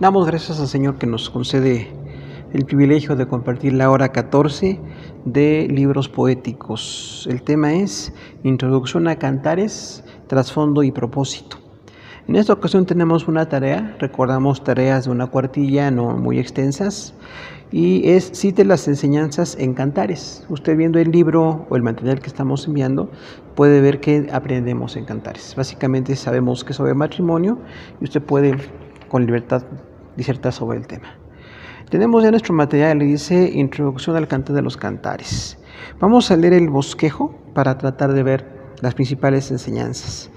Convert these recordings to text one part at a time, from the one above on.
Damos gracias al Señor que nos concede el privilegio de compartir la hora 14 de libros poéticos. El tema es Introducción a Cantares, Trasfondo y Propósito. En esta ocasión tenemos una tarea, recordamos tareas de una cuartilla no muy extensas, y es cite las enseñanzas en Cantares. Usted viendo el libro o el material que estamos enviando puede ver que aprendemos en Cantares. Básicamente sabemos que es sobre matrimonio y usted puede con libertad disertar sobre el tema. Tenemos ya nuestro material, le dice Introducción al Cantar de los Cantares. Vamos a leer el bosquejo para tratar de ver las principales enseñanzas.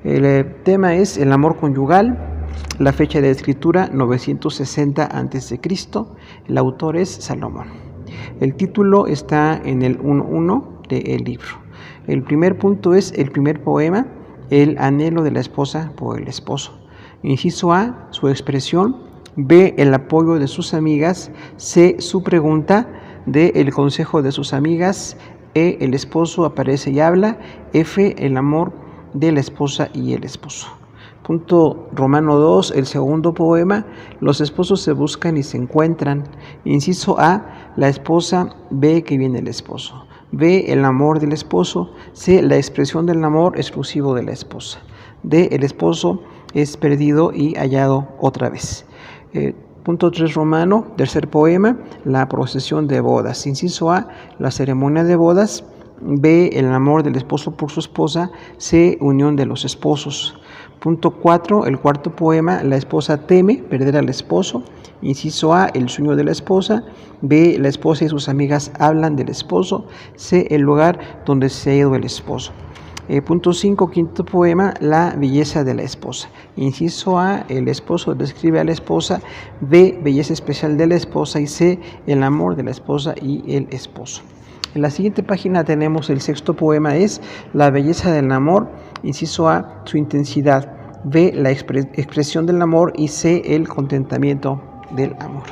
El tema es el amor conyugal, la fecha de escritura 960 a.C., el autor es Salomón. El título está en el 1.1 del libro. El primer punto es el primer poema, el anhelo de la esposa por el esposo. Inciso A, su expresión. B, el apoyo de sus amigas. C, su pregunta. D, el consejo de sus amigas. E, el esposo aparece y habla. F, el amor de la esposa y el esposo. Punto Romano 2, el segundo poema, los esposos se buscan y se encuentran. Inciso A, la esposa. B, que viene el esposo. B, el amor del esposo. C, la expresión del amor exclusivo de la esposa. D, el esposo es perdido y hallado otra vez. Punto 3 Romano, tercer poema, la procesión de bodas. Inciso A, la ceremonia de bodas. B, el amor del esposo por su esposa. C, unión de los esposos. Punto 4, el cuarto poema, la esposa teme perder al esposo. Inciso A, el sueño de la esposa. B, la esposa y sus amigas hablan del esposo. C, el lugar donde se ha ido el esposo. Punto 5, quinto poema, la belleza de la esposa. Inciso A, el esposo describe a la esposa. B, belleza especial de la esposa. Y C, el amor de la esposa y el esposo. En la siguiente página tenemos el sexto poema, es la belleza del amor. Inciso A, su intensidad. B, la expresión del amor. Y C, el contentamiento del amor.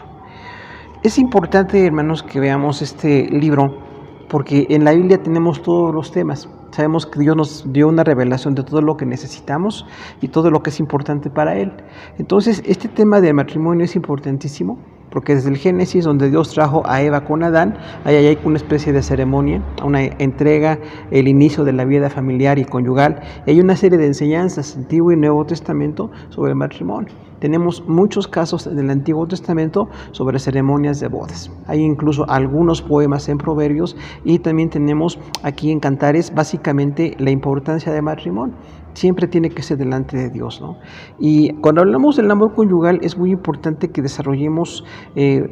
Es importante, hermanos, que veamos este libro porque en la Biblia tenemos todos los temas. Sabemos que Dios nos dio una revelación de todo lo que necesitamos y todo lo que es importante para Él. Entonces, este tema de matrimonio es importantísimo porque desde el Génesis, donde Dios trajo a Eva con Adán, hay una especie de ceremonia, una entrega, el inicio de la vida familiar y conyugal. Hay una serie de enseñanzas, Antiguo y Nuevo Testamento, sobre el matrimonio. Tenemos muchos casos en el Antiguo Testamento sobre ceremonias de bodas. Hay incluso algunos poemas en Proverbios y también tenemos aquí en Cantares básicamente la importancia del matrimonio. Siempre tiene que ser delante de Dios, ¿no? Y cuando hablamos del amor conyugal es muy importante que desarrollemos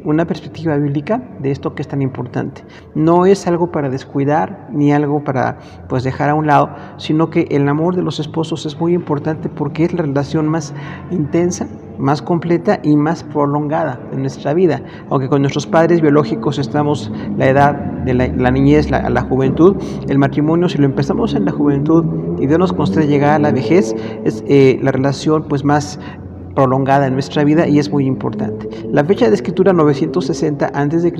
una perspectiva bíblica de esto que es tan importante. No es algo para descuidar ni algo para dejar a un lado, sino que el amor de los esposos es muy importante porque es la relación más intensa, más completa y más prolongada en nuestra vida. Aunque con nuestros padres biológicos estamos la edad de la niñez a la juventud, el matrimonio, si lo empezamos en la juventud y Dios nos concede llegar a la vejez, es la relación más prolongada en nuestra vida y es muy importante. La fecha de escritura 960 a.C.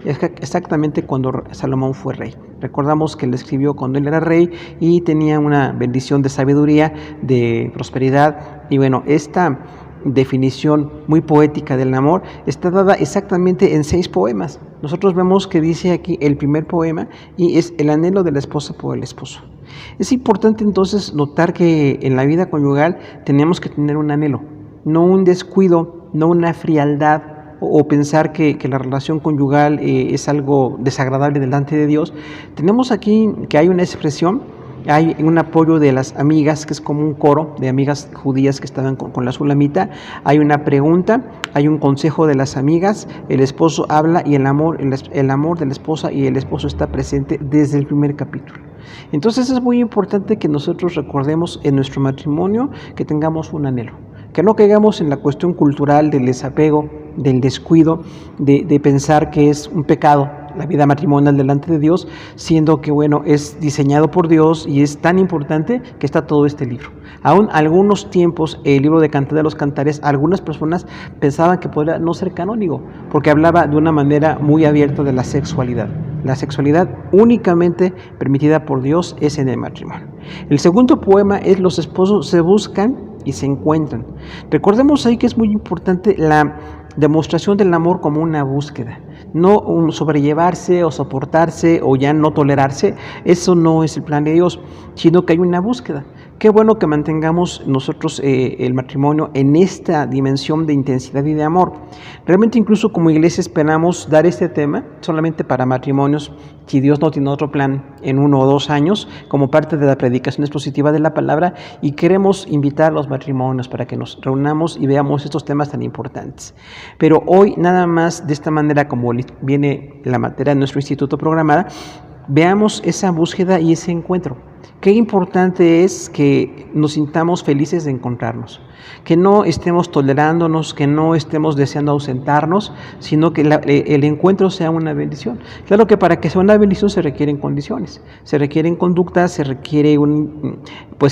es exactamente cuando Salomón fue rey. Recordamos que él escribió cuando él era rey y tenía una bendición de sabiduría, de prosperidad. Y bueno, esta definición muy poética del amor está dada exactamente en 6 poemas. Nosotros vemos que dice aquí el primer poema y es el anhelo de la esposa por el esposo. Es importante entonces notar que en la vida conyugal tenemos que tener un anhelo, no un descuido, no una frialdad o pensar que la relación conyugal es algo desagradable delante de Dios. Tenemos aquí que hay una expresión. Hay un apoyo de las amigas, que es como un coro de amigas judías que estaban con la sulamita. Hay una pregunta, hay un consejo de las amigas, el esposo habla y el amor de la esposa y el esposo está presente desde el primer capítulo. Entonces es muy importante que nosotros recordemos en nuestro matrimonio que tengamos un anhelo, que no caigamos en la cuestión cultural del desapego, del descuido, de pensar que es un pecado la vida matrimonial delante de Dios, siendo que es diseñado por Dios y es tan importante que está todo este libro. Aún algunos tiempos el libro de Cantar de los Cantares, algunas personas pensaban que podría no ser canónico, porque hablaba de una manera muy abierta de la sexualidad. La sexualidad únicamente permitida por Dios es en el matrimonio. El segundo poema es los esposos se buscan y se encuentran. Recordemos ahí que es muy importante la demostración del amor como una búsqueda, no un sobrellevarse o soportarse o ya no tolerarse. Eso no es el plan de Dios, sino que hay una búsqueda. Qué bueno que mantengamos nosotros el matrimonio en esta dimensión de intensidad y de amor. Realmente incluso como iglesia esperamos dar este tema solamente para matrimonios, si Dios no tiene otro plan en 1 o 2 años, como parte de la predicación expositiva de la palabra, y queremos invitar a los matrimonios para que nos reunamos y veamos estos temas tan importantes. Pero hoy nada más de esta manera como viene la materia de nuestro instituto programada, veamos esa búsqueda y ese encuentro. Qué importante es que nos sintamos felices de encontrarnos, que no estemos tolerándonos, que no estemos deseando ausentarnos, sino que el encuentro sea una bendición. Claro que para que sea una bendición se requieren condiciones, se requieren conductas, se requiere un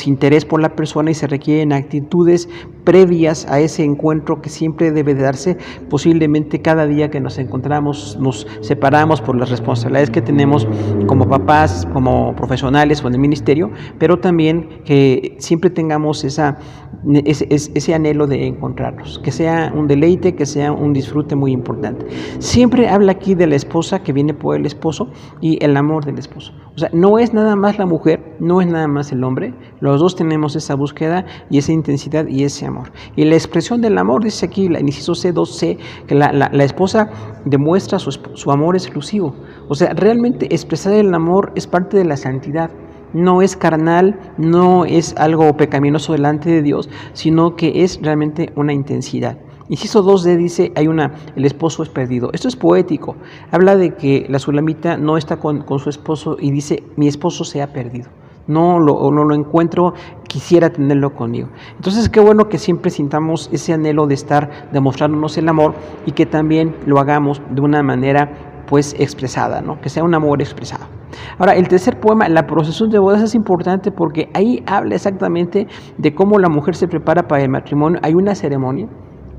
interés por la persona y se requieren actitudes previas a ese encuentro que siempre debe de darse. Posiblemente cada día que nos encontramos nos separamos por las responsabilidades que tenemos como papás, como profesionales o en el ministerio, pero también que siempre tengamos ese anhelo de encontrarnos, que sea un deleite, que sea un disfrute muy importante. Siempre habla aquí de la esposa que viene por el esposo y el amor del esposo. O sea, no es nada más la mujer, no es nada más el hombre, los dos tenemos esa búsqueda y esa intensidad y ese amor. Y la expresión del amor, dice aquí, el inciso C2C, que la esposa demuestra su amor exclusivo. O sea, realmente expresar el amor es parte de la santidad. No es carnal, no es algo pecaminoso delante de Dios, sino que es realmente una intensidad. Inciso 2D dice, el esposo es perdido. Esto es poético. Habla de que la sulamita no está con su esposo y dice, mi esposo se ha perdido. No lo encuentro, quisiera tenerlo conmigo. Entonces, qué bueno que siempre sintamos ese anhelo de estar demostrándonos el amor y que también lo hagamos de una manera expresada, ¿no? Que sea un amor expresado. Ahora, el tercer poema, la procesión de bodas, es importante porque ahí habla exactamente de cómo la mujer se prepara para el matrimonio. Hay una ceremonia.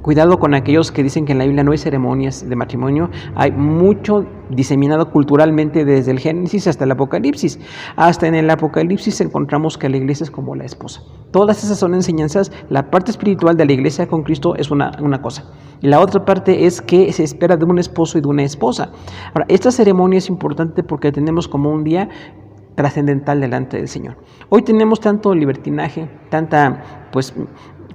Cuidado con aquellos que dicen que en la Biblia no hay ceremonias de matrimonio. Hay mucho diseminado culturalmente desde el Génesis hasta el Apocalipsis. Hasta en el Apocalipsis encontramos que la iglesia es como la esposa. Todas esas son enseñanzas. La parte espiritual de la iglesia con Cristo es una cosa. Y la otra parte es que se espera de un esposo y de una esposa. Ahora, esta ceremonia es importante porque tenemos como un día trascendental delante del Señor. Hoy tenemos tanto libertinaje, tanta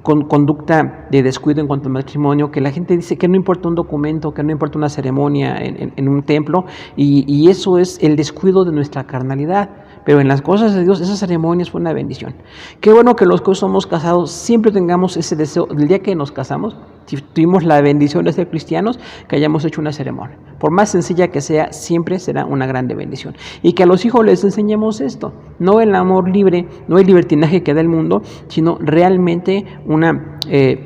con conducta de descuido en cuanto al matrimonio, que la gente dice que no importa un documento, que no importa una ceremonia en un templo, y eso es el descuido de nuestra carnalidad. Pero en las cosas de Dios, esas ceremonias fue una bendición. Qué bueno que los que somos casados siempre tengamos ese deseo, del día que nos casamos, si tuvimos la bendición de ser cristianos, que hayamos hecho una ceremonia. Por más sencilla que sea, siempre será una grande bendición. Y que a los hijos les enseñemos esto, no el amor libre, no el libertinaje que da el mundo, sino realmente una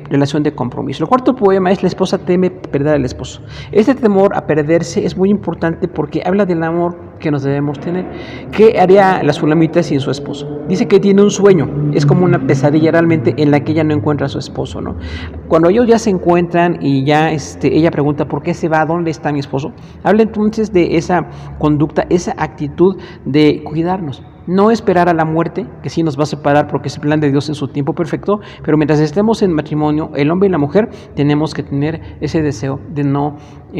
relación de compromiso. El cuarto poema es La esposa teme perder al esposo. Este temor a perderse es muy importante porque habla del amor que nos debemos tener. ¿Qué haría la sulamita sin su esposo? Dice que tiene un sueño, es como una pesadilla realmente en la que ella no encuentra a su esposo, ¿no? Cuando ellos ya se encuentran y ya ella pregunta ¿por qué se va? ¿Dónde está mi esposo? Habla entonces de esa conducta, esa actitud de cuidarnos. No esperar a la muerte, que sí nos va a separar porque es el plan de Dios en su tiempo perfecto, pero mientras estemos en matrimonio, el hombre y la mujer tenemos que tener ese deseo de no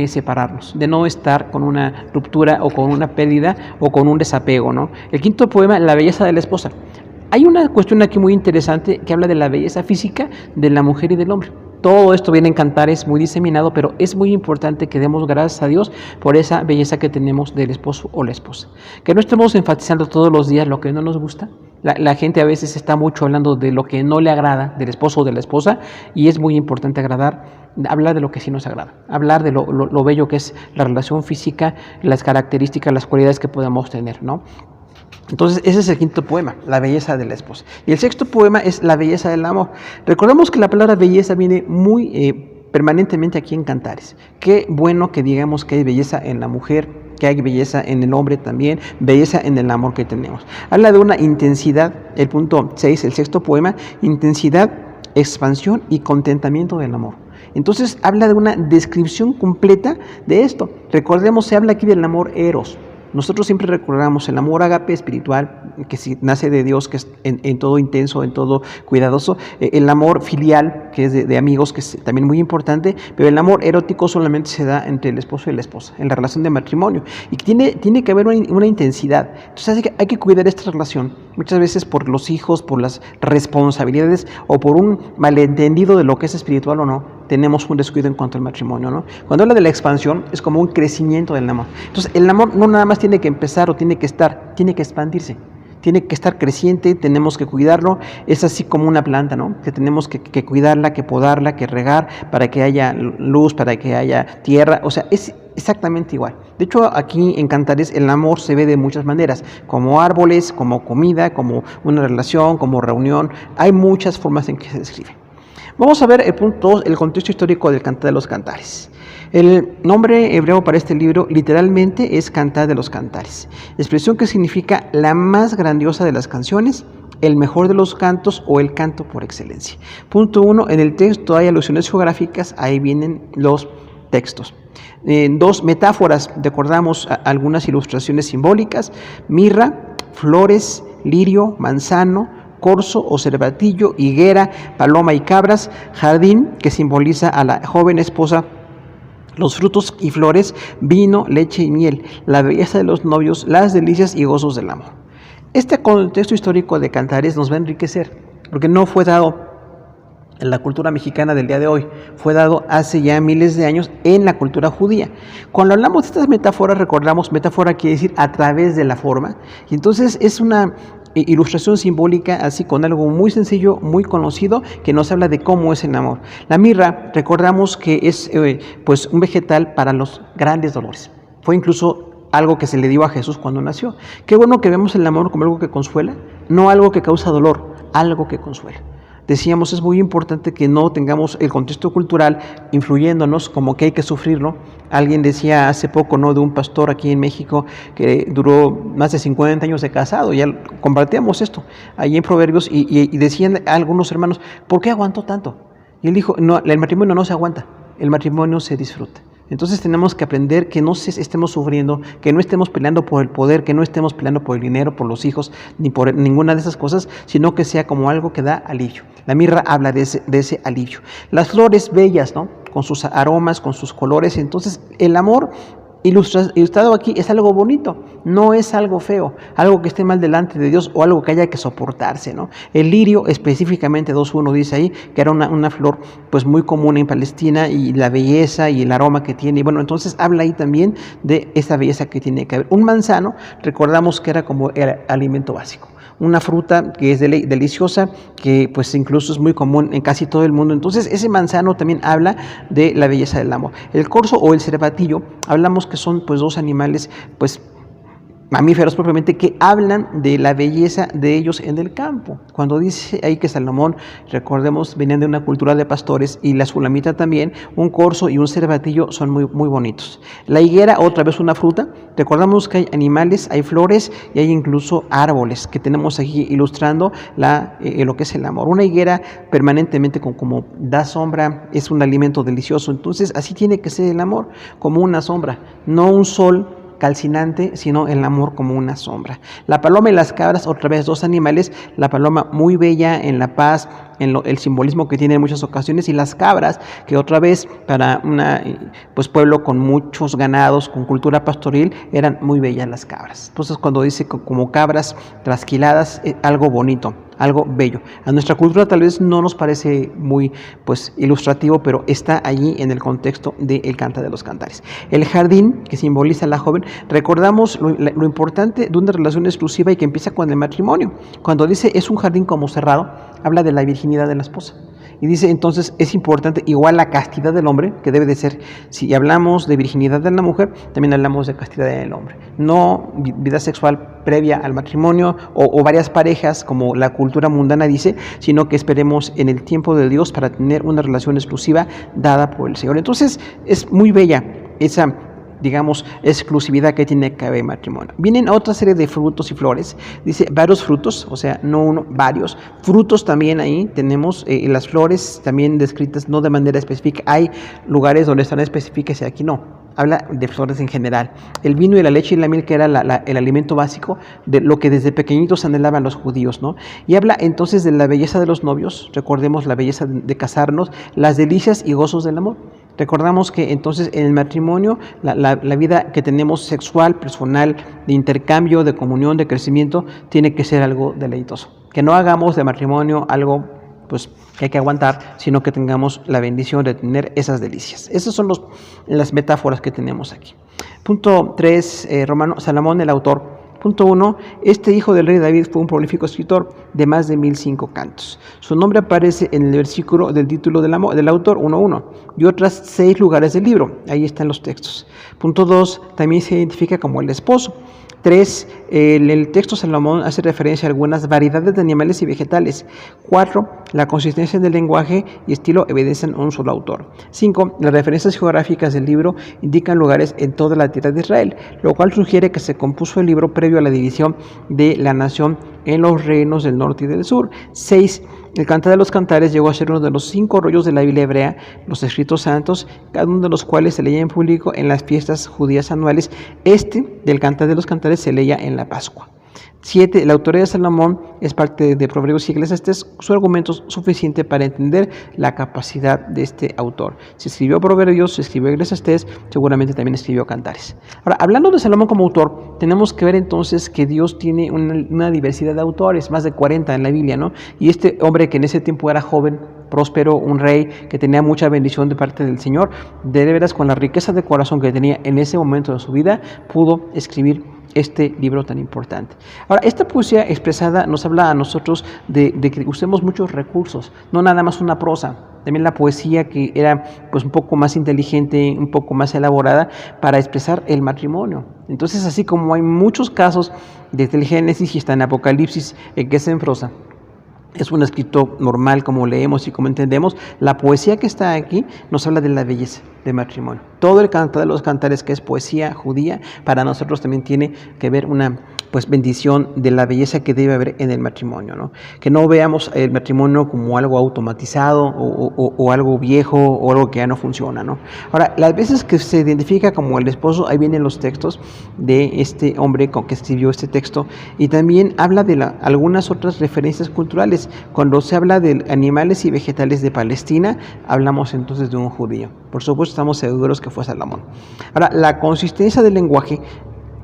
separarnos, de no estar con una ruptura o con una pérdida o con un desapego, ¿no? El quinto poema, La belleza de la esposa. Hay una cuestión aquí muy interesante que habla de la belleza física de la mujer y del hombre. Todo esto viene en Cantares, muy diseminado, pero es muy importante que demos gracias a Dios por esa belleza que tenemos del esposo o la esposa. Que no estemos enfatizando todos los días lo que no nos gusta. La gente a veces está mucho hablando de lo que no le agrada del esposo o de la esposa, y es muy importante hablar de lo que sí nos agrada, hablar de lo bello que es la relación física, las características, las cualidades que podamos tener, ¿no? Entonces, ese es el quinto poema, la belleza de la esposa. Y el sexto poema es la belleza del amor. Recordemos que la palabra belleza viene muy permanentemente aquí en Cantares. Qué bueno que digamos que hay belleza en la mujer, que hay belleza en el hombre también, belleza en el amor que tenemos. Habla de una intensidad, el punto 6, el sexto poema, intensidad, expansión y contentamiento del amor. Entonces, habla de una descripción completa de esto. Recordemos, se habla aquí del amor eros. Nosotros siempre recordamos el amor ágape espiritual, que sí nace de Dios, que es en todo intenso, en todo cuidadoso, el amor filial, que es de amigos, que es también muy importante, pero el amor erótico solamente se da entre el esposo y la esposa, en la relación de matrimonio, y tiene que haber una intensidad. Entonces hay que cuidar esta relación, muchas veces por los hijos, por las responsabilidades o por un malentendido de lo que es espiritual o no, tenemos un descuido en cuanto al matrimonio, ¿no? Cuando habla de la expansión, es como un crecimiento del amor. Entonces, el amor no nada más tiene que empezar o tiene que estar, tiene que expandirse. Tiene que estar creciente, tenemos que cuidarlo, es así como una planta, ¿no? Que tenemos que cuidarla, que podarla, que regar para que haya luz, para que haya tierra, o sea, es exactamente igual. De hecho, aquí en Cantares el amor se ve de muchas maneras, como árboles, como comida, como una relación, como reunión, hay muchas formas en que se describe. Vamos a ver el punto 2, el contexto histórico del Cantar de los Cantares. El nombre hebreo para este libro literalmente es Cantar de los Cantares, expresión que significa la más grandiosa de las canciones, el mejor de los cantos o el canto por excelencia. Punto 1, en el texto hay alusiones geográficas, ahí vienen los textos. 2, metáforas, recordamos algunas ilustraciones simbólicas, mirra, flores, lirio, manzano, corzo o cervatillo, higuera, paloma y cabras, jardín, que simboliza a la joven esposa, los frutos y flores, vino, leche y miel, la belleza de los novios, las delicias y gozos del amor. Este contexto histórico de Cantares nos va a enriquecer, porque no fue dado en la cultura mexicana del día de hoy, fue dado hace ya miles de años en la cultura judía. Cuando hablamos de estas metáforas, recordamos, metáfora quiere decir a través de la forma, y entonces es una ilustración simbólica así con algo muy sencillo, muy conocido, que nos habla de cómo es el amor. La mirra, recordamos que es pues un vegetal para los grandes dolores. Fue incluso algo que se le dio a Jesús cuando nació. Qué bueno que vemos el amor como algo que consuela, no algo que causa dolor, algo que consuela. Decíamos, es muy importante que no tengamos el contexto cultural influyéndonos como que hay que sufrirlo. Alguien decía hace poco, ¿no?, de un pastor aquí en México que duró más de 50 años de casado, ya compartíamos esto ahí en Proverbios y decían a algunos hermanos, ¿por qué aguantó tanto? Y él dijo, no, el matrimonio no se aguanta, el matrimonio se disfruta. Entonces tenemos que aprender que no estemos sufriendo, que no estemos peleando por el poder, que no estemos peleando por el dinero, por los hijos, ni por ninguna de esas cosas, sino que sea como algo que da alivio. La mirra habla de ese alivio. Las flores bellas, ¿no?, con sus aromas, con sus colores. Entonces el amor ilustrado aquí es algo bonito, no es algo feo, algo que esté mal delante de Dios o algo que haya que soportarse, ¿no? El lirio, específicamente 2.1 dice ahí que era una flor pues muy común en Palestina, y la belleza y el aroma que tiene, y bueno, entonces habla ahí también de esa belleza que tiene que haber. Un manzano, recordamos que era como el alimento básico, una fruta que es deliciosa, que pues incluso es muy común en casi todo el mundo. Entonces ese manzano también habla de la belleza del amor. El corzo o el cervatillo, hablamos que son pues dos animales pues mamíferos propiamente, que hablan de la belleza de ellos en el campo. Cuando dice ahí que Salomón, recordemos, venían de una cultura de pastores, y la sulamita también, un corzo y un cervatillo son muy, muy bonitos. La higuera, otra vez una fruta, recordamos que hay animales, hay flores y hay incluso árboles que tenemos aquí ilustrando lo que es el amor. Una higuera permanentemente como da sombra, es un alimento delicioso. Entonces así tiene que ser el amor, como una sombra, no un sol calcinante, sino el amor como una sombra. La paloma y las cabras, otra vez dos animales, la paloma muy bella en la paz, en el simbolismo que tiene en muchas ocasiones, y las cabras, que otra vez para un pues pueblo con muchos ganados, con cultura pastoril, eran muy bellas las cabras. Entonces cuando dice como cabras trasquiladas, algo bonito, algo bello. A nuestra cultura tal vez no nos parece muy pues ilustrativo, pero está allí en el contexto del Cantar de los Cantares. El jardín, que simboliza a la joven, recordamos lo importante de una relación exclusiva y que empieza con el matrimonio. Cuando dice es un jardín como cerrado, habla de la virginidad de la esposa. Y dice entonces es importante igual la castidad del hombre, que debe de ser, si hablamos de virginidad de la mujer, también hablamos de castidad del hombre. No vida sexual previa al matrimonio o varias parejas como la cultura mundana dice, sino que esperemos en el tiempo de Dios para tener una relación exclusiva dada por el Señor. Entonces es muy bella esa, digamos, exclusividad que tiene que haber matrimonio. Vienen otra serie de frutos y flores, dice varios frutos, o sea, no uno, varios frutos también ahí tenemos, las flores también descritas no de manera específica, hay lugares donde están específicas y aquí no. habla de flores en general. El vino y la leche y la miel, que era el alimento básico de lo que desde pequeñitos anhelaban los judíos, ¿no? Y habla entonces de la belleza de los novios, recordemos la belleza de casarnos, las delicias y gozos del amor. Recordamos que entonces en el matrimonio la vida que tenemos sexual, personal, de intercambio, de comunión, de crecimiento, tiene que ser algo deleitoso. Que no hagamos de matrimonio algo pues que hay que aguantar, sino que tengamos la bendición de tener esas delicias. Esas son las metáforas que tenemos aquí. Punto 3, Salomón, el autor. Punto 1, este hijo del rey David fue un prolífico escritor de más de 1005 cantos. Su nombre aparece en el versículo del título del autor, 1.1, y otras 6 lugares del libro. Ahí están los textos. Punto 2, también se identifica como el esposo. 3, el texto Salomón hace referencia a algunas variedades de animales y vegetales. 4, la consistencia del lenguaje y estilo evidencian un solo autor. 5, las referencias geográficas del libro indican lugares en toda la tierra de Israel, lo cual sugiere que se compuso el libro previo a la división de la nación en los reinos del norte y del sur. 6, el Cantar de los Cantares llegó a ser uno de los 5 rollos de la Biblia hebrea, los escritos santos, cada uno de los cuales se leía en público en las fiestas judías anuales. Este del Cantar de los Cantares se leía en la Pascua. 7. La autoría de Salomón es parte de Proverbios y Eclesiastés. Su argumento es suficiente para entender la capacidad de este autor. Si escribió Proverbios, si escribió Eclesiastés, seguramente también escribió Cantares. Ahora, hablando de Salomón como autor, tenemos que ver entonces que Dios tiene una diversidad de autores, más de 40 en la Biblia, ¿no? Y este hombre que en ese tiempo era joven, próspero, un rey que tenía mucha bendición de parte del Señor, de veras con la riqueza de corazón que tenía en ese momento de su vida, pudo escribir este libro tan importante. Ahora, esta poesía expresada nos habla a nosotros de que usemos muchos recursos, no nada más una prosa, también la poesía que era pues un poco más inteligente, un poco más elaborada para expresar el matrimonio. Entonces, así como hay muchos casos desde el Génesis y hasta en Apocalipsis que es en prosa, es un escrito normal como leemos y como entendemos, la poesía que está aquí nos habla de la belleza del matrimonio. Todo el Cantar de los Cantares, que es poesía judía, para nosotros también tiene que ver una pues bendición de la belleza que debe haber en el matrimonio, ¿no? Que no veamos el matrimonio como algo automatizado o algo viejo o algo que ya no funciona, ¿no? Ahora, las veces que se identifica como el esposo, ahí vienen los textos de este hombre que escribió este texto, y también habla de algunas otras referencias culturales. Cuando se habla de animales y vegetales de Palestina, hablamos entonces de un judío. Por supuesto, estamos seguros que fue Salomón. Ahora, la consistencia del lenguaje,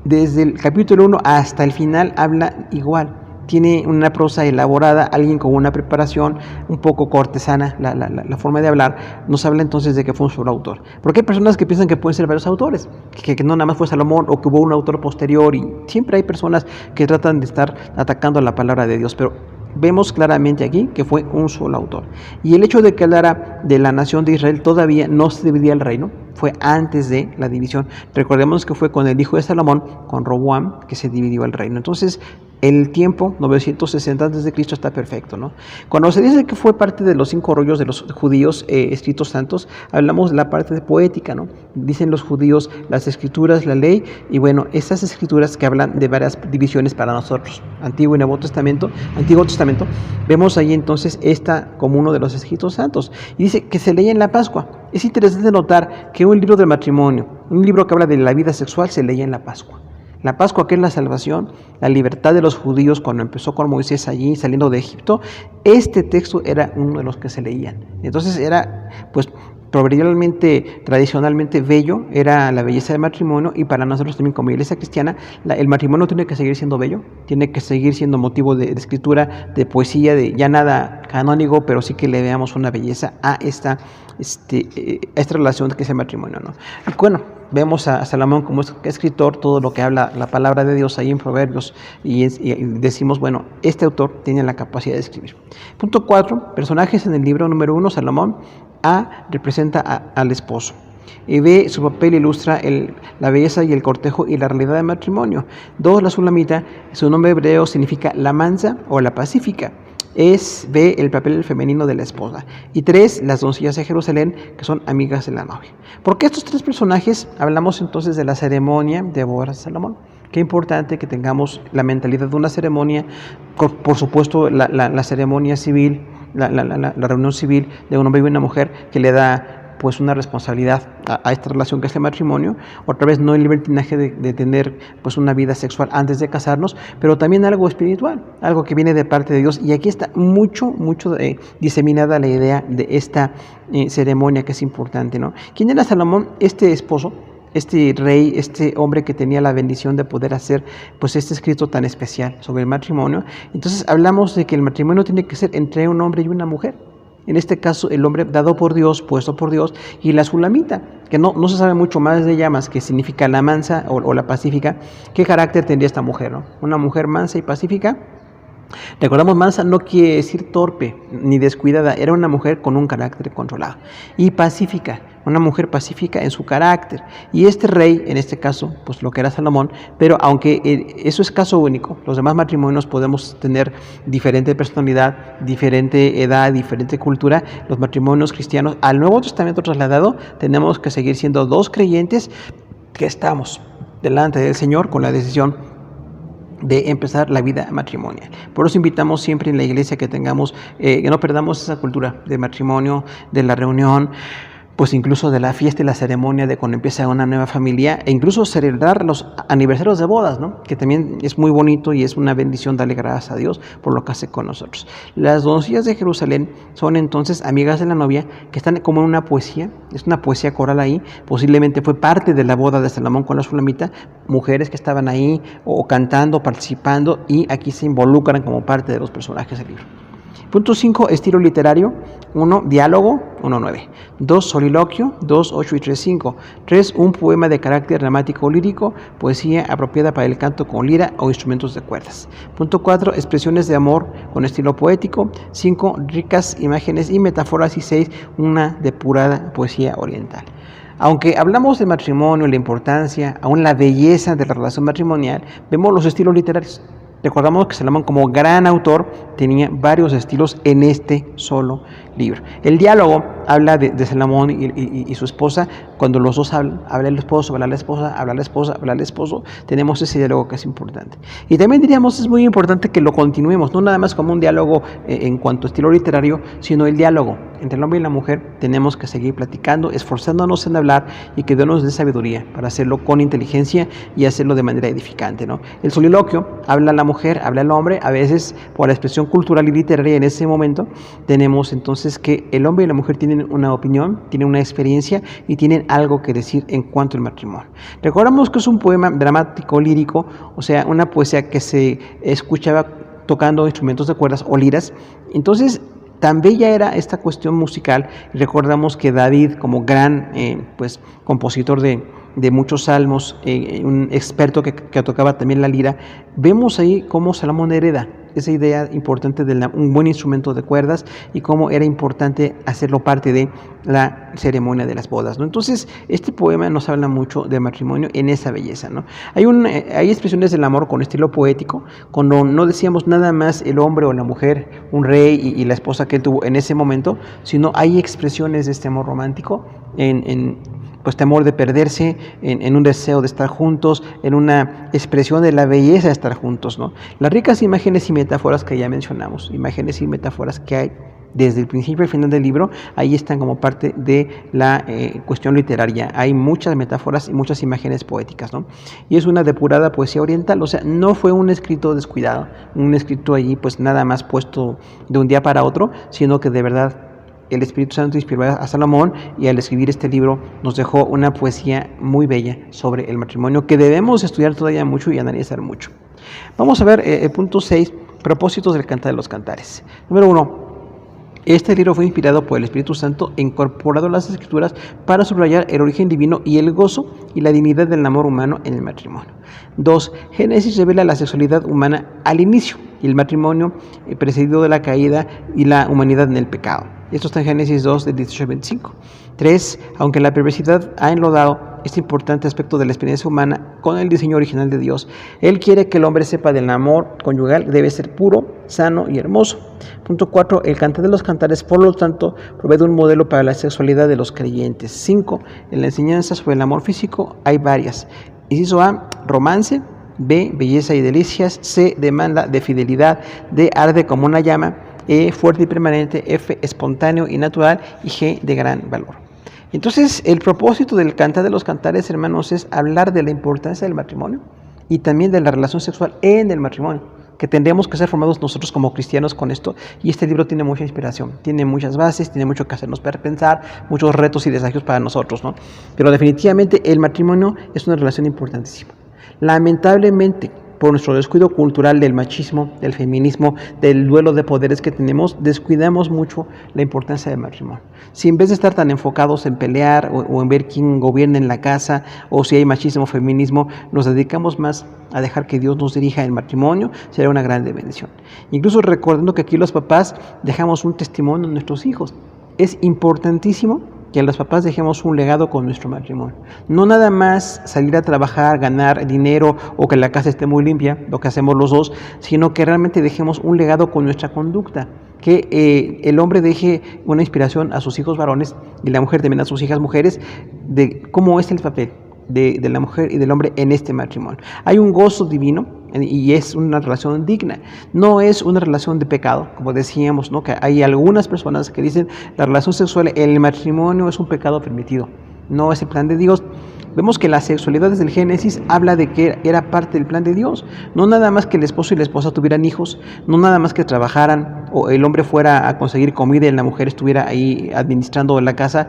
desde el capítulo 1 hasta el final, habla igual. Tiene una prosa elaborada, alguien con una preparación un poco cortesana, la forma de hablar, nos habla entonces de que fue un solo autor. Porque hay personas que piensan que pueden ser varios autores, que no nada más fue Salomón o que hubo un autor posterior, y siempre hay personas que tratan de estar atacando la palabra de Dios, pero vemos claramente aquí que fue un solo autor. Y el hecho de que hablara de la nación de Israel, todavía no se dividía el reino, fue antes de la división. Recordemos que fue con el hijo de Salomón, con Roboam, que se dividió el reino. Entonces, el tiempo, 960 a.C., está perfecto, ¿no? Cuando se dice que fue parte de los 5 rollos de los judíos escritos santos, hablamos de la parte poética, ¿no? Dicen los judíos las escrituras, la ley, y bueno, estas escrituras que hablan de varias divisiones para nosotros, Antiguo y Nuevo Testamento, vemos ahí entonces esta como uno de los escritos santos. Y dice que se leía en la Pascua. Es interesante notar que un libro del matrimonio, un libro que habla de la vida sexual, se leía en la Pascua. La Pascua, que es la salvación, la libertad de los judíos cuando empezó con Moisés allí saliendo de Egipto, este texto era uno de los que se leían. Entonces era, pues, proverbialmente, tradicionalmente bello, era la belleza del matrimonio, y para nosotros también como iglesia cristiana, el matrimonio tiene que seguir siendo bello, tiene que seguir siendo motivo de escritura, de poesía, de ya nada canónico, pero sí que le veamos una belleza a esta relación que es el matrimonio, ¿no? Y bueno, vemos a Salomón como escritor, todo lo que habla la palabra de Dios ahí en Proverbios, y decimos, bueno, este autor tiene la capacidad de escribir. Punto 4, personajes en el libro. Número 1, Salomón. A representa al esposo. Y B, su papel ilustra la belleza y el cortejo y la realidad del matrimonio. 2, la Sulamita, su nombre hebreo significa la mansa o la pacífica. Es B, el papel femenino de la esposa. Y 3, las doncellas de Jerusalén, que son amigas de la novia. ¿Por qué estos 3 personajes? Hablamos entonces de la ceremonia de bodas de Salomón. Qué importante que tengamos la mentalidad de una ceremonia, por supuesto la ceremonia civil, la reunión civil de un hombre y una mujer, que le da pues una responsabilidad a esta relación que es el matrimonio. Otra vez, no el libertinaje de tener pues una vida sexual antes de casarnos, pero también algo espiritual, algo que viene de parte de Dios. Y aquí está mucho diseminada la idea de esta ceremonia que es importante, ¿no? ¿Quién era Salomón? Este esposo, este rey, este hombre que tenía la bendición de poder hacer pues este escrito tan especial sobre el matrimonio. Entonces hablamos de que el matrimonio tiene que ser entre un hombre y una mujer. En este caso, el hombre dado por Dios, puesto por Dios, y la sulamita, que no se sabe mucho más de ella, más que significa la mansa o la pacífica. ¿Qué carácter tendría esta mujer, no? Una mujer mansa y pacífica. Recordamos, mansa no quiere decir torpe ni descuidada, era una mujer con un carácter controlado. Y pacífica, una mujer pacífica en su carácter. Y este rey, en este caso, pues lo que era Salomón, pero aunque eso es caso único, los demás matrimonios podemos tener diferente personalidad, diferente edad, diferente cultura. Los matrimonios cristianos al Nuevo Testamento trasladado, tenemos que seguir siendo dos creyentes que estamos delante del Señor con la decisión de empezar la vida matrimonial. Por eso invitamos siempre en la iglesia que tengamos, que no perdamos esa cultura de matrimonio, de la reunión, pues incluso de la fiesta y la ceremonia de cuando empieza una nueva familia, e incluso celebrar los aniversarios de bodas, ¿no? Que también es muy bonito y es una bendición darle gracias a Dios por lo que hace con nosotros. Las doncellas de Jerusalén son entonces amigas de la novia, que están como en una poesía, es una poesía coral ahí, posiblemente fue parte de la boda de Salomón con la sulamita, mujeres que estaban ahí o cantando, participando, y aquí se involucran como parte de los personajes del libro. Punto 5, estilo literario. 1, diálogo, 1.9. 2, soliloquio, 2.8 y 3.5. 3, un poema de carácter dramático o lírico, poesía apropiada para el canto con lira o instrumentos de cuerdas. Punto 4, expresiones de amor con estilo poético. 5, ricas imágenes y metáforas. Y 6, una depurada poesía oriental. Aunque hablamos del matrimonio, la importancia, aún la belleza de la relación matrimonial, vemos los estilos literarios. Recordamos que Salomón, como gran autor, tenía varios estilos en este solo libro. El diálogo habla de Salomón y su esposa. Cuando los dos hablan, habla el esposo, habla la esposa, habla la esposa, habla el esposo. Tenemos ese diálogo que es importante. Y también diríamos, es muy importante que lo continuemos, no nada más como un diálogo en cuanto a estilo literario, sino el diálogo entre el hombre y la mujer. Tenemos que seguir platicando, esforzándonos en hablar, y que Dios nos dé sabiduría para hacerlo con inteligencia y hacerlo de manera edificante, ¿no? El soliloquio habla la mujer, habla el hombre. A veces, por la expresión cultural y literaria en ese momento, tenemos entonces que el hombre y la mujer tienen una opinión, tienen una experiencia y tienen algo que decir en cuanto al matrimonio. Recordamos que es un poema dramático lírico, o sea, una poesía que se escuchaba tocando instrumentos de cuerdas o liras. Entonces, tan bella era esta cuestión musical. Recordamos que David, como gran pues compositor de muchos salmos, un experto que tocaba también la lira, vemos ahí cómo Salomón hereda esa idea importante de un buen instrumento de cuerdas y cómo era importante hacerlo parte de la ceremonia de las bodas, ¿no? Entonces, este poema nos habla mucho de matrimonio en esa belleza, ¿no? Hay expresiones del amor con estilo poético, cuando no decíamos nada más el hombre o la mujer, un rey y la esposa que él tuvo en ese momento, sino hay expresiones de este amor romántico pues temor de perderse, en un deseo de estar juntos, en una expresión de la belleza de estar juntos, ¿no? Las ricas imágenes y metáforas que ya mencionamos, imágenes y metáforas que hay desde el principio al final del libro, ahí están como parte de la cuestión literaria. Hay muchas metáforas y muchas imágenes poéticas, ¿no? Y es una depurada poesía oriental, o sea, no fue un escrito descuidado, un escrito allí pues nada más puesto de un día para otro, sino que de verdad el Espíritu Santo inspiró a Salomón, y al escribir este libro nos dejó una poesía muy bella sobre el matrimonio que debemos estudiar todavía mucho y analizar mucho. Vamos a ver el punto 6, propósitos del Cantar de los Cantares. Número 1. Este libro fue inspirado por el Espíritu Santo, incorporado a las Escrituras para subrayar el origen divino y el gozo y la dignidad del amor humano en el matrimonio. 2. Génesis revela la sexualidad humana al inicio y el matrimonio precedido de la caída y la humanidad en el pecado. Esto está en Génesis 2, del 18 al 25. 3. Aunque la perversidad ha enlodado este importante aspecto de la experiencia humana con el diseño original de Dios, Él quiere que el hombre sepa del amor conyugal, debe ser puro, sano y hermoso. Punto 4. El Cantar de los Cantares, por lo tanto, provee un modelo para la sexualidad de los creyentes. 5. En la enseñanza sobre el amor físico hay varias. Inciso A, romance. B, belleza y delicias. C, demanda de fidelidad. D, arde como una llama. E, fuerte y permanente. F, espontáneo y natural. Y G, de gran valor. Entonces, el propósito del Cantar de los Cantares, hermanos, es hablar de la importancia del matrimonio y también de la relación sexual en el matrimonio, que tendríamos que ser formados nosotros como cristianos con esto. Y este libro tiene mucha inspiración, tiene muchas bases, tiene mucho que hacernos pensar, muchos retos y desafíos para nosotros, ¿no? Pero definitivamente el matrimonio es una relación importantísima. Lamentablemente, por nuestro descuido cultural del machismo, del feminismo, del duelo de poderes que tenemos, descuidamos mucho la importancia del matrimonio. Si en vez de estar tan enfocados en pelear o en ver quién gobierna en la casa, o si hay machismo o feminismo, nos dedicamos más a dejar que Dios nos dirija el matrimonio, será una grande bendición. Incluso recordando que aquí los papás dejamos un testimonio a nuestros hijos. Es importantísimo que los papás dejemos un legado con nuestro matrimonio. No nada más salir a trabajar, ganar dinero o que la casa esté muy limpia, lo que hacemos los dos, sino que realmente dejemos un legado con nuestra conducta. Que el hombre deje una inspiración a sus hijos varones y la mujer también a sus hijas mujeres de cómo es el papel de la mujer y del hombre en este matrimonio. Hay un gozo divino y es una relación digna, no es una relación de pecado, como decíamos, ¿no? Que hay algunas personas que dicen la relación sexual en el matrimonio es un pecado permitido, no es el plan de Dios. Vemos que la sexualidad desde el Génesis habla de que era parte del plan de Dios. No nada más que el esposo y la esposa tuvieran hijos, no nada más que trabajaran o el hombre fuera a conseguir comida y la mujer estuviera ahí administrando la casa,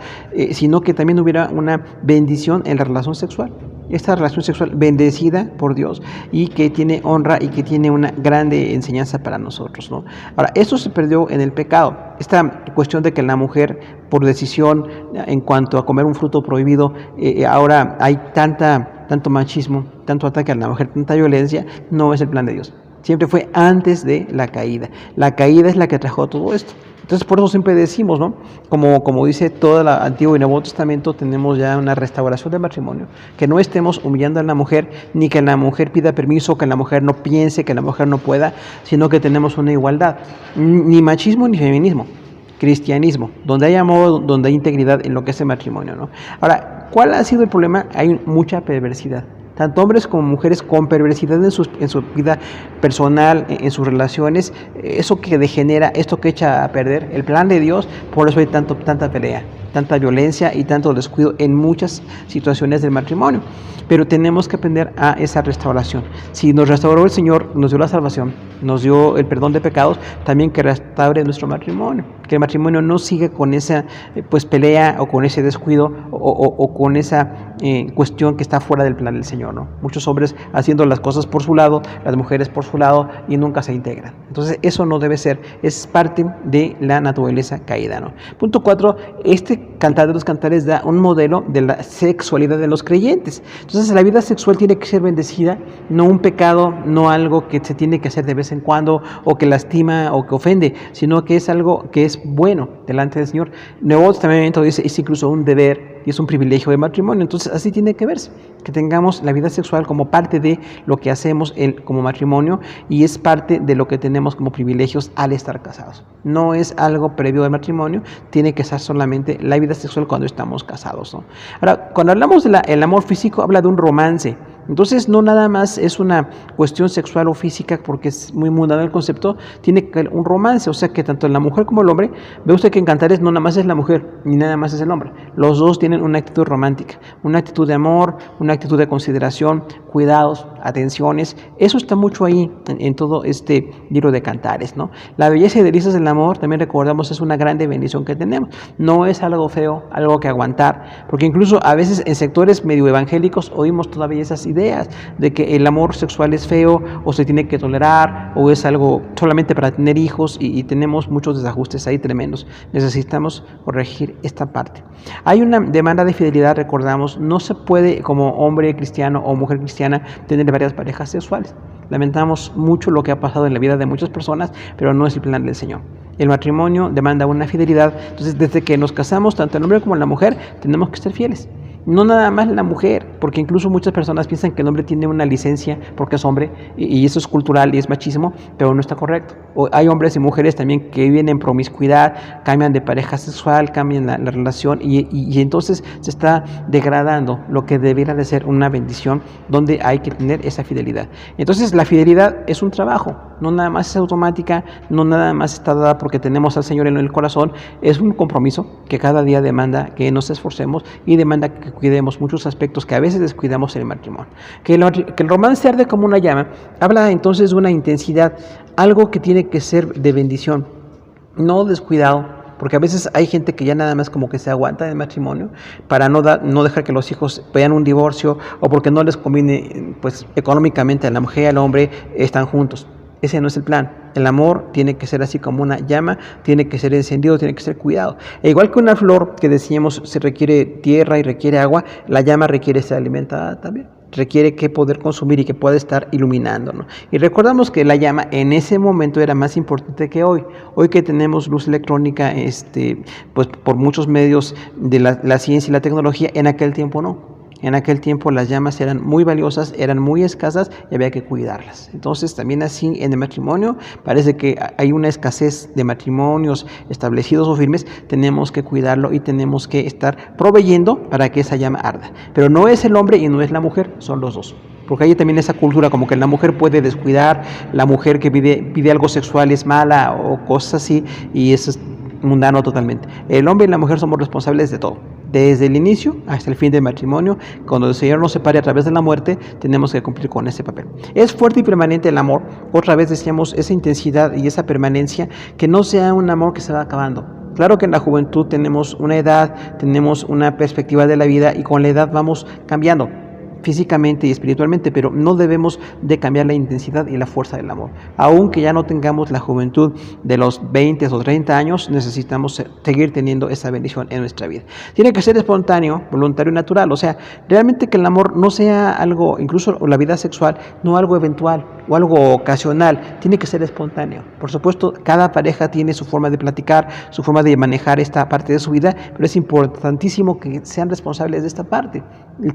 sino que también hubiera una bendición en la relación sexual. Esta relación sexual bendecida por Dios y que tiene honra y que tiene una grande enseñanza para nosotros, ¿no? Ahora, esto se perdió en el pecado. Esta cuestión de que la mujer, por decisión en cuanto a comer un fruto prohibido, ahora hay tanto machismo, tanto ataque a la mujer, tanta violencia, no es el plan de Dios. Siempre fue antes de la caída. La caída es la que trajo todo esto. Entonces, por eso siempre decimos, ¿no? Como dice todo el Antiguo y Nuevo Testamento, tenemos ya una restauración del matrimonio, que no estemos humillando a la mujer, ni que la mujer pida permiso, que la mujer no piense, que la mujer no pueda, sino que tenemos una igualdad. Ni machismo ni feminismo, cristianismo, donde hay amor, donde hay integridad en lo que es el matrimonio, ¿no? Ahora, ¿cuál ha sido el problema? Hay mucha perversidad. Tanto hombres como mujeres con perversidad en su vida personal, en sus relaciones, eso que degenera, esto que echa a perder el plan de Dios, por eso hay tanta pelea, tanta violencia y tanto descuido en muchas situaciones del matrimonio. Pero tenemos que aprender a esa restauración. Si nos restauró el Señor, nos dio la salvación, nos dio el perdón de pecados, también que restaure nuestro matrimonio, que el matrimonio no siga con esa pelea o con ese descuido o con esa cuestión que está fuera del plan del Señor, ¿no? Muchos hombres haciendo las cosas por su lado, las mujeres por su lado y nunca se integran. Entonces eso no debe ser, es parte de la naturaleza caída, ¿no? Punto 4, este Cantar de los Cantares da un modelo de la sexualidad de los creyentes. Entonces la vida sexual tiene que ser bendecida, no un pecado, no algo que se tiene que hacer de vez en cuando o que lastima o que ofende, sino que es algo que es bueno delante del Señor. Nuevo Testamento dice, es incluso un deber y es un privilegio de matrimonio. Entonces así tiene que verse, que tengamos la vida sexual como parte de lo que hacemos como matrimonio y es parte de lo que tenemos como privilegios al estar casados. No es algo previo al matrimonio, tiene que ser solamente la vida sexual cuando estamos casados, ¿no? Ahora, cuando hablamos del amor físico, habla de un romance. Entonces no nada más es una cuestión sexual o física porque es muy mundano el concepto, tiene que un romance, o sea que tanto la mujer como el hombre, ve usted que en Cantares no nada más es la mujer ni nada más es el hombre, los dos tienen una actitud romántica, una actitud de amor, una actitud de consideración, cuidados, atenciones, eso está mucho ahí en todo este libro de Cantares, ¿no? La belleza y delicias del amor, también recordamos, es una grande bendición que tenemos, no es algo feo, algo que aguantar, porque incluso a veces en sectores medio evangélicos oímos todavía esas ideas de que el amor sexual es feo o se tiene que tolerar o es algo solamente para tener hijos y tenemos muchos desajustes ahí tremendos. Necesitamos corregir esta parte. Hay una demanda de fidelidad, recordamos, no se puede como hombre cristiano o mujer cristiana tener varias parejas sexuales. Lamentamos mucho lo que ha pasado en la vida de muchas personas, pero no es el plan del Señor. El matrimonio demanda una fidelidad, entonces desde que nos casamos, tanto el hombre como la mujer, tenemos que ser fieles. No nada más la mujer, porque incluso muchas personas piensan que el hombre tiene una licencia porque es hombre y eso es cultural y es machismo, pero no está correcto. Hay hombres y mujeres también que viven en promiscuidad, cambian de pareja sexual, cambian la relación y entonces se está degradando lo que debería de ser una bendición donde hay que tener esa fidelidad. Entonces la fidelidad es un trabajo, no nada más es automática, no nada más está dada porque tenemos al Señor en el corazón, es un compromiso que cada día demanda que nos esforcemos y demanda que cuidemos muchos aspectos que a veces descuidamos en el matrimonio. Que el romance arde como una llama, habla entonces de una intensidad, algo que tiene que ser de bendición, no descuidado, porque a veces hay gente que ya nada más como que se aguanta en el matrimonio para no dejar que los hijos vean un divorcio o porque no les conviene pues económicamente a la mujer y al hombre están juntos. Ese no es el plan. El amor tiene que ser así como una llama, tiene que ser encendido, tiene que ser cuidado. E igual que una flor que decíamos se requiere tierra y requiere agua, la llama requiere ser alimentada también. Requiere que poder consumir y que pueda estar iluminando, ¿no? Y recordamos que la llama en ese momento era más importante que hoy. Hoy que tenemos luz electrónica, pues por muchos medios de la ciencia y la tecnología, en aquel tiempo no. En aquel tiempo las llamas eran muy valiosas, eran muy escasas y había que cuidarlas. Entonces también así en el matrimonio parece que hay una escasez de matrimonios establecidos o firmes, tenemos que cuidarlo y tenemos que estar proveyendo para que esa llama arda. Pero no es el hombre y no es la mujer, son los dos. Porque hay también esa cultura como que la mujer puede descuidar, la mujer que pide algo sexual es mala o cosas así y eso es mundano totalmente. El hombre y la mujer somos responsables de todo. Desde el inicio hasta el fin del matrimonio, cuando el Señor nos separe a través de la muerte, tenemos que cumplir con ese papel. Es fuerte y permanente el amor, otra vez decíamos, esa intensidad y esa permanencia, que no sea un amor que se va acabando. Claro que en la juventud tenemos una edad, tenemos una perspectiva de la vida y con la edad vamos cambiando físicamente y espiritualmente, pero no debemos de cambiar la intensidad y la fuerza del amor. Aunque ya no tengamos la juventud de los 20 o 30 años, necesitamos seguir teniendo esa bendición en nuestra vida. Tiene que ser espontáneo, voluntario y natural, o sea, realmente que el amor no sea algo, incluso la vida sexual, no algo eventual o algo ocasional, tiene que ser espontáneo. Por supuesto, cada pareja tiene su forma de platicar, su forma de manejar esta parte de su vida, pero es importantísimo que sean responsables de esta parte.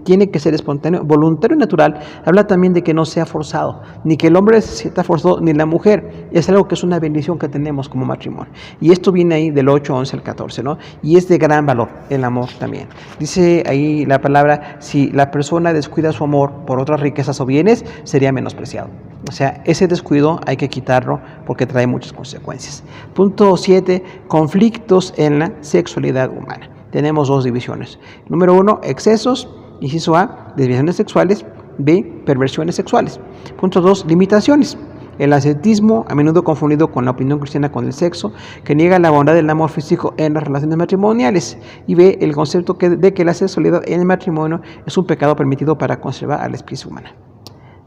Tiene que ser espontáneo, voluntario y natural. Habla también de que no sea forzado, ni que el hombre se sienta forzado, ni la mujer. Es algo que es una bendición que tenemos como matrimonio. Y esto viene ahí del 8, 11 al 14, ¿no? Y es de gran valor, el amor también. Dice ahí la palabra, si la persona descuida su amor por otras riquezas o bienes, sería menospreciado. O sea, ese descuido hay que quitarlo porque trae muchas consecuencias. Punto 7, conflictos en la sexualidad humana. Tenemos dos divisiones. Número 1, excesos. Inciso A, desviaciones sexuales. B, perversiones sexuales. Punto 2, limitaciones. El ascetismo, a menudo confundido con la opinión cristiana con el sexo, que niega la bondad del amor físico en las relaciones matrimoniales. Y B, el concepto de que la sexualidad en el matrimonio es un pecado permitido para conservar a la especie humana.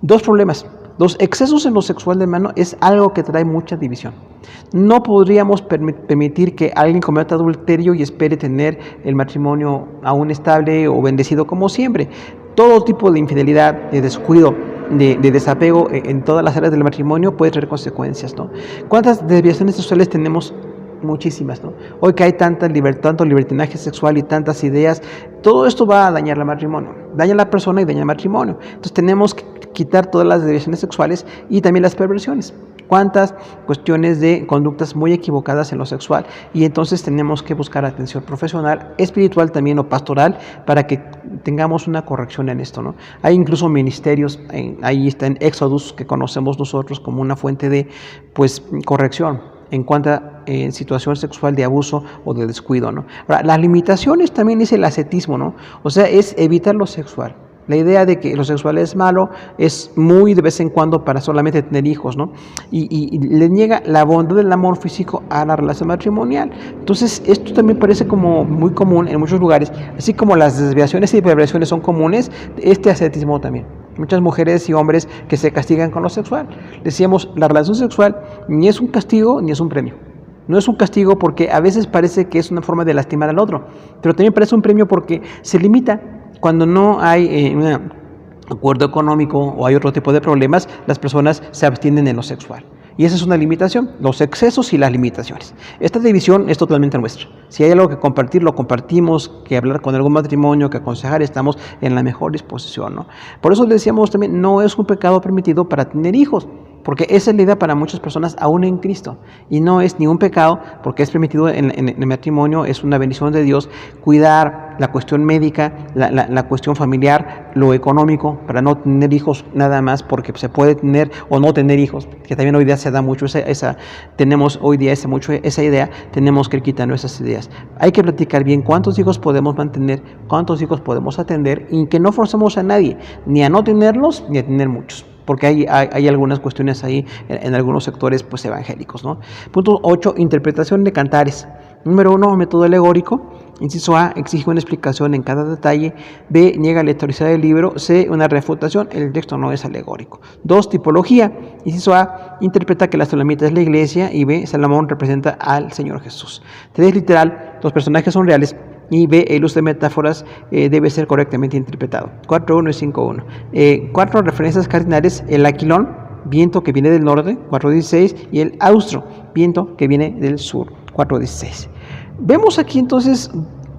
Dos problemas. Los excesos en lo sexual, hermano, es algo que trae mucha división. No podríamos permitir que alguien cometa adulterio y espere tener el matrimonio aún estable o bendecido como siempre. Todo tipo de infidelidad, de descuido, de desapego en todas las áreas del matrimonio puede traer consecuencias, ¿no? ¿Cuántas desviaciones sexuales tenemos? Muchísimas, ¿no? Hoy que hay tanto libertinaje sexual y tantas ideas, todo esto va a dañar el matrimonio, daña a la persona y daña el matrimonio. Entonces tenemos que quitar todas las desviaciones sexuales y también las perversiones. Cuántas cuestiones de conductas muy equivocadas en lo sexual y entonces tenemos que buscar atención profesional, espiritual también o pastoral para que tengamos una corrección en esto, ¿no? Hay incluso ministerios, ahí está en Éxodus que conocemos nosotros como una fuente de pues corrección en cuanto a situación sexual de abuso o de descuido, ¿no? Ahora, las limitaciones también es el ascetismo, ¿no? O sea, es evitar lo sexual. La idea de que lo sexual es malo es muy de vez en cuando para solamente tener hijos, ¿no? Y le niega la bondad del amor físico a la relación matrimonial. Entonces, esto también parece como muy común en muchos lugares, así como las desviaciones y perversiones son comunes, este ascetismo también. Muchas mujeres y hombres que se castigan con lo sexual. Decíamos, la relación sexual ni es un castigo ni es un premio. No es un castigo porque a veces parece que es una forma de lastimar al otro, pero también parece un premio porque se limita. Cuando no hay un acuerdo económico o hay otro tipo de problemas, las personas se abstienen en lo sexual. Y esa es una limitación, los excesos y las limitaciones. Esta división es totalmente nuestra. Si hay algo que compartir, lo compartimos, que hablar con algún matrimonio, que aconsejar, estamos en la mejor disposición, ¿no? Por eso decíamos también, no es un pecado permitido para tener hijos, porque esa es la idea para muchas personas aún en Cristo. Y no es ni un pecado, porque es permitido en el matrimonio, es una bendición de Dios, cuidar la cuestión médica, la cuestión familiar, lo económico, para no tener hijos nada más, porque se puede tener o no tener hijos, que también hoy día se da mucho tenemos hoy día mucho esa idea, tenemos que ir quitando esas ideas. Hay que platicar bien cuántos hijos podemos mantener, cuántos hijos podemos atender, y que no forzemos a nadie, ni a no tenerlos, ni a tener muchos, porque hay algunas cuestiones ahí en algunos sectores pues evangélicos, ¿no? Punto 8, interpretación de cantares. Número 1, método alegórico. Inciso A, exige una explicación en cada detalle. B, niega la historicidad del libro. C, una refutación, el texto no es alegórico. 2, tipología. Inciso A, interpreta que la Sulamita es la iglesia. Y B, Salomón representa al Señor Jesús. 3, literal, los personajes son reales. Y B, el uso de metáforas debe ser correctamente interpretado. 4.1 y 5.1. 4 referencias cardinales: el aquilón, viento que viene del norte, 4.16, y el austro, viento que viene del sur, 4.16. Vemos aquí entonces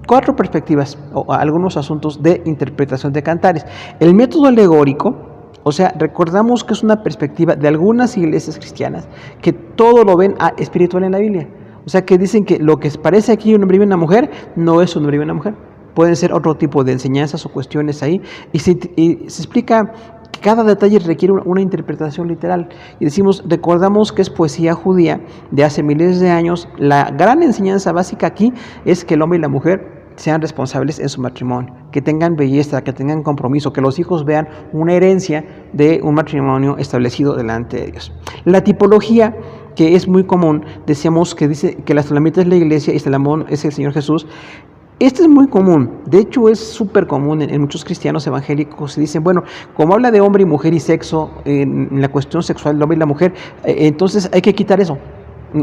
4 perspectivas o algunos asuntos de interpretación de cantares. El método alegórico, o sea, recordamos que es una perspectiva de algunas iglesias cristianas que todo lo ven espiritual en la Biblia. O sea, que dicen que lo que parece aquí un hombre y una mujer no es un hombre y una mujer. Pueden ser otro tipo de enseñanzas o cuestiones ahí. Y se explica que cada detalle requiere una interpretación literal. Y recordamos que es poesía judía de hace miles de años. La gran enseñanza básica aquí es que el hombre y la mujer sean responsables en su matrimonio, que tengan belleza, que tengan compromiso, que los hijos vean una herencia de un matrimonio establecido delante de Dios. La tipología, que es muy común, decíamos que dice que la Sulamita es la iglesia y Salomón es el Señor Jesús. Este es muy común, de hecho es súper común en muchos cristianos evangélicos. Se dicen, bueno, como habla de hombre y mujer y sexo, en la cuestión sexual del hombre y la mujer, entonces hay que quitar eso.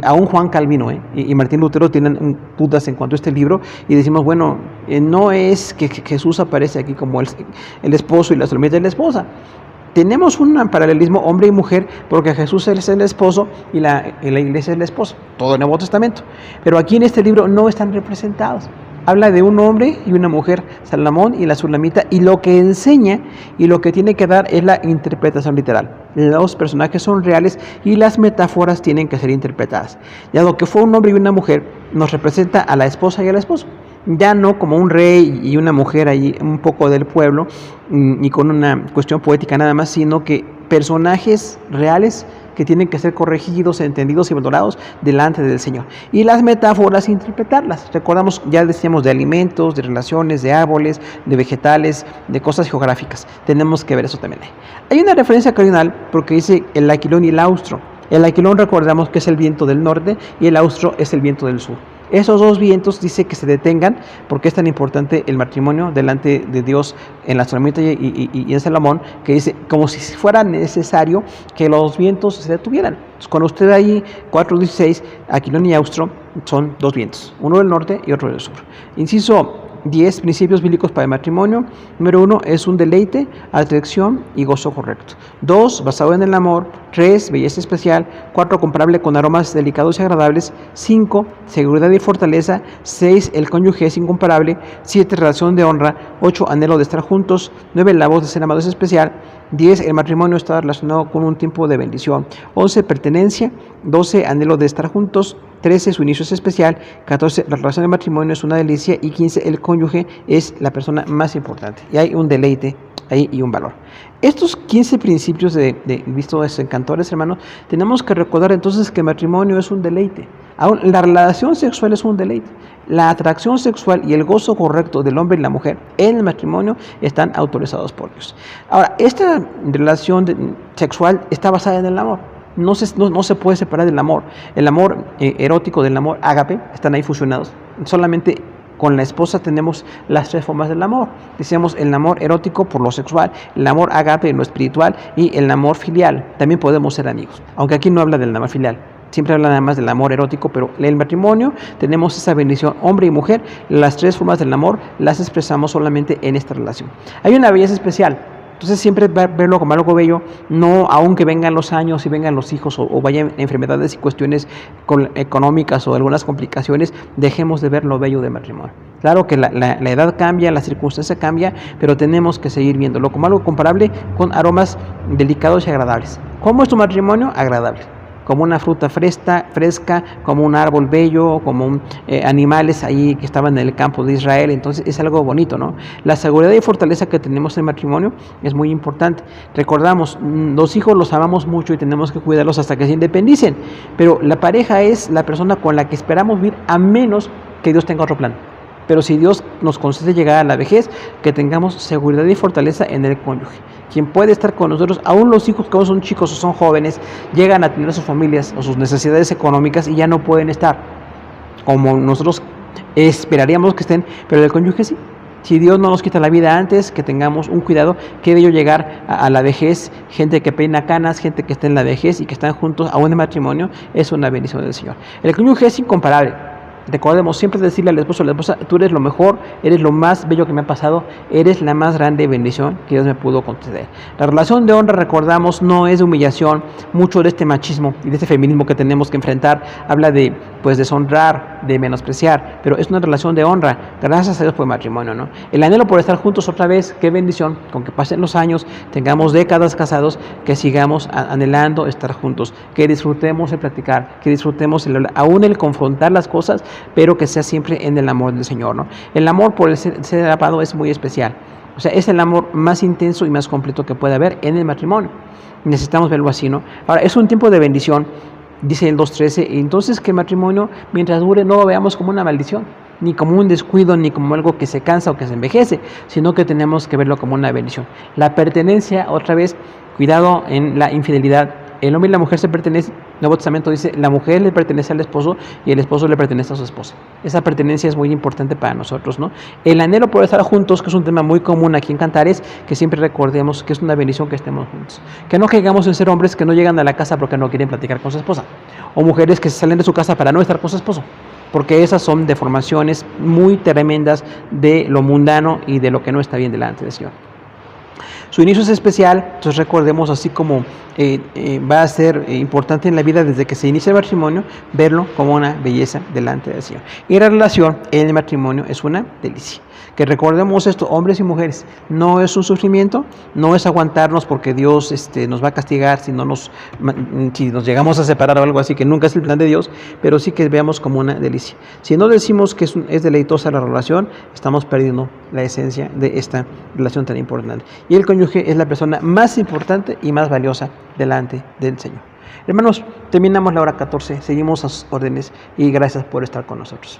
Aún Juan Calvino y Martín Lutero tienen dudas en cuanto a este libro, y decimos, bueno, no es que Jesús aparece aquí como el esposo y la Sulamita es la esposa. Tenemos un paralelismo hombre y mujer, porque Jesús es el esposo y la iglesia es la esposa, todo el Nuevo Testamento. Pero aquí en este libro no están representados. Habla de un hombre y una mujer, Salomón y la Sulamita, y lo que enseña y lo que tiene que dar es la interpretación literal. Los personajes son reales y las metáforas tienen que ser interpretadas. Ya lo que fue un hombre y una mujer nos representa a la esposa y al esposo. Ya no como un rey y una mujer ahí, un poco del pueblo, y con una cuestión poética nada más, sino que personajes reales que tienen que ser corregidos, entendidos y valorados delante del Señor. Y las metáforas, interpretarlas. Recordamos, ya decíamos, de alimentos, de relaciones, de árboles, de vegetales, de cosas geográficas. Tenemos que ver eso también. Hay una referencia cardinal porque dice el aquilón y el austro. El aquilón, recordamos que es el viento del norte, y el austro es el viento del sur. Esos dos vientos dice que se detengan, porque es tan importante el matrimonio delante de Dios en la Sulamita y en Salomón, que dice como si fuera necesario que los vientos se detuvieran. Entonces, cuando usted ve ahí 4.16, aquilón y austro son dos vientos, uno del norte y otro del sur. Inciso 10, principios bíblicos para el matrimonio. Número 1, es un deleite, atracción y gozo correcto. 2, basado en el amor. 3, belleza especial. 4, comparable con aromas delicados y agradables. 5, seguridad y fortaleza. 6, el cónyuge es incomparable. 7, relación de honra. 8, anhelo de estar juntos. 9, la voz de ser amado es especial. 10, el matrimonio está relacionado con un tiempo de bendición. 11, pertenencia. 12, anhelo de estar juntos. 13, su inicio es especial. 14, la relación de matrimonio es una delicia. Y 15, el cónyuge es la persona más importante. Y hay un deleite ahí y un valor. Estos 15 principios vistos en Cantores, hermanos, tenemos que recordar entonces que el matrimonio es un deleite. Aún la relación sexual es un deleite. La atracción sexual y el gozo correcto del hombre y la mujer en el matrimonio están autorizados por Dios. Ahora, esta relación sexual está basada en el amor. No se puede separar del amor. El amor erótico del amor ágape están ahí fusionados. Solamente con la esposa tenemos las 3 formas del amor. Decíamos el amor erótico por lo sexual, el amor ágape en lo espiritual y el amor filial. También podemos ser amigos, aunque aquí no habla del amor filial. Siempre habla nada más del amor erótico, pero en el matrimonio tenemos esa bendición, hombre y mujer. Las 3 formas del amor las expresamos solamente en esta relación. Hay una belleza especial. Entonces siempre verlo como algo bello, no aunque vengan los años y vengan los hijos o vayan enfermedades y cuestiones económicas o algunas complicaciones, dejemos de ver lo bello del matrimonio. Claro que la edad cambia, la circunstancia cambia, pero tenemos que seguir viéndolo como algo comparable con aromas delicados y agradables. ¿Cómo es tu matrimonio? Agradable. Como una fruta fresca, como un árbol bello, como animales ahí que estaban en el campo de Israel. Entonces es algo bonito, ¿no? La seguridad y fortaleza que tenemos en el matrimonio es muy importante. Recordamos, los hijos los amamos mucho y tenemos que cuidarlos hasta que se independicen, pero la pareja es la persona con la que esperamos vivir, a menos que Dios tenga otro plan. Pero si Dios nos concede llegar a la vejez, que tengamos seguridad y fortaleza en el cónyuge. Quien puede estar con nosotros, aún los hijos que aún son chicos o son jóvenes, llegan a tener sus familias o sus necesidades económicas y ya no pueden estar como nosotros esperaríamos que estén, pero el cónyuge sí. Si Dios no nos quita la vida antes, que tengamos un cuidado, qué bello llegar a la vejez, gente que peina canas, gente que está en la vejez y que están juntos aún en matrimonio, es una bendición del Señor. El cónyuge es incomparable. Recordemos siempre decirle al esposo o a la esposa, tú eres lo mejor, eres lo más bello que me ha pasado, eres la más grande bendición que Dios me pudo conceder. La relación de honra, recordamos, no es de humillación. Mucho de este machismo y de este feminismo que tenemos que enfrentar habla de deshonrar, de menospreciar, pero es una relación de honra, gracias a Dios por el matrimonio, ¿no? El anhelo por estar juntos otra vez, qué bendición, con que pasen los años, tengamos décadas casados, que sigamos anhelando estar juntos, que disfrutemos el platicar, que disfrutemos aún el confrontar las cosas, pero que sea siempre en el amor del Señor, ¿no? El amor por el ser amado es muy especial. O sea, es el amor más intenso y más completo que puede haber en el matrimonio. Necesitamos verlo así, ¿no? Ahora, es un tiempo de bendición, dice el 2.13, y entonces que el matrimonio, mientras dure, no lo veamos como una maldición, ni como un descuido, ni como algo que se cansa o que se envejece, sino que tenemos que verlo como una bendición. La pertenencia, otra vez, cuidado en la infidelidad. El hombre y la mujer se pertenecen. El Nuevo Testamento dice, la mujer le pertenece al esposo y el esposo le pertenece a su esposa. Esa pertenencia es muy importante para nosotros, ¿no? El anhelo por estar juntos, que es un tema muy común aquí en Cantares, que siempre recordemos que es una bendición que estemos juntos. Que no caigamos en ser hombres que no llegan a la casa porque no quieren platicar con su esposa. O mujeres que se salen de su casa para no estar con su esposo. Porque esas son deformaciones muy tremendas de lo mundano y de lo que no está bien delante del Señor. Su inicio es especial, entonces recordemos, así como va a ser importante en la vida desde que se inicia el matrimonio, verlo como una belleza delante del Señor. Y la relación en el matrimonio es una delicia. Que recordemos esto, hombres y mujeres, no es un sufrimiento, no es aguantarnos porque Dios nos va a castigar si nos llegamos a separar o algo así, que nunca es el plan de Dios, pero sí que veamos como una delicia. Si no decimos que es deleitosa la relación, estamos perdiendo la esencia de esta relación tan importante. Y el cónyuge es la persona más importante y más valiosa delante del Señor. Hermanos, terminamos la hora 14, seguimos a sus órdenes y gracias por estar con nosotros.